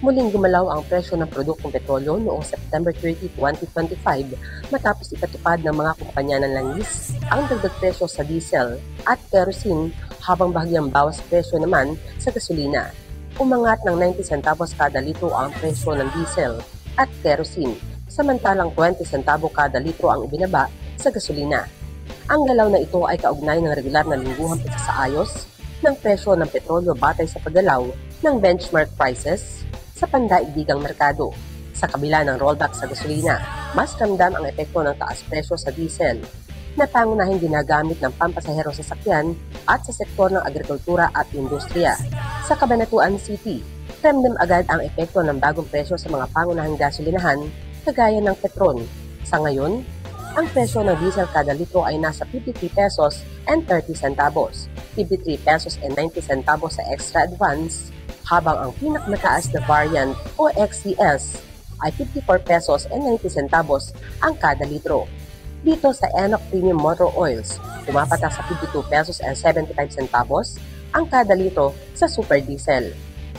Muling gumalaw ang presyo ng produktong petrolyo noong September 30, 2025 matapos ipatupad ng mga kumpanya ng langis ang dagdag presyo sa diesel at kerosene habang bahagyang bawas presyo naman sa gasolina. Umangat ng 90 centavos kada litro ang presyo ng diesel at kerosene, samantalang 20 centavo kada litro ang ibinaba sa gasolina. Ang galaw na ito ay kaugnay ng regular na lingguhang pagsasaayos ng presyo ng petrolyo batay sa paggalaw ng benchmark prices sa pandaigdigang merkado. Sa kabila ng rollback sa gasolina, mas ramdam ang epekto ng taas presyo sa diesel na pangunahing ginagamit ng pampasaherong sasakyan at sa sektor ng agrikultura at industriya. Sa Cabanatuan City, ramdam agad ang epekto ng bagong presyo sa mga pangunahing gasolinahan kagaya ng Petron. Sa ngayon, ang presyo ng diesel kada litro ay nasa 53 pesos and 30 centavos, 53 pesos and 90 centavos sa extra advance, habang ang pinakamataas na variant o XCS ay 54 pesos and 90 centavos ang kada litro. Dito sa ENOC Premium Motor Oils, pumapatak sa 52 pesos and 75 centavos ang kada litro sa Super Diesel,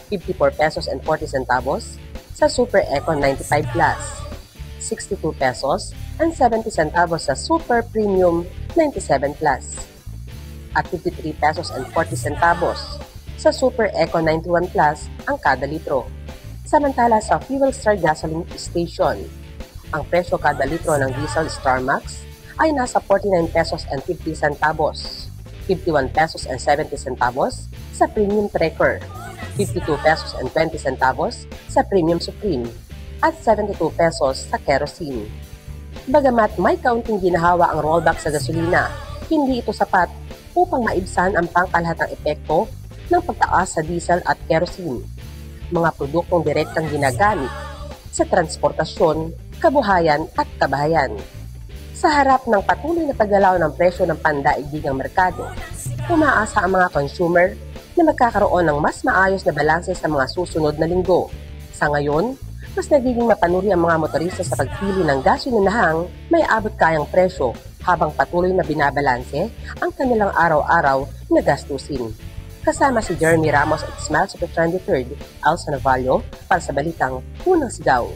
54 pesos and 40 centavos sa Super Eco 95 Plus, 62 pesos and 70 centavos sa Super Premium 97 Plus, at 53 pesos and 40 centavos sa Super Eco 91 Plus ang kada litro. Samantala sa Fuel Star Gasoline Station, ang presyo kada litro ng diesel Star Max ay nasa 49 pesos and 50 centavos, 51 pesos and 70 centavos sa Premium Tracker, 52 pesos and 20 centavos sa Premium Supreme, at 72 pesos sa kerosene. Bagamat may kaunting ginahawa ang rollback sa gasolina, hindi ito sapat upang maibsan ang pangkalahatang epekto ng pagtaas sa diesel at kerosene, mga produktong direktang ginagamit sa transportasyon, kabuhayan at kabahayan. Sa harap ng patuloy na paggalaw ng presyo ng pandaigdigang merkado, umaasa ang mga consumer na magkakaroon ng mas maayos na balanse sa mga susunod na linggo. Sa ngayon, mas nagiging mapanuri ang mga motorista sa pagpili ng gasolinahang may abot kayang presyo habang patuloy na binabalanse ang kanilang araw-araw na gastusin. Kasama si Jeremy Ramos at Smile Super Trendy 3rd, Elsa Navallo, para sa Balitang Unang Sigaw.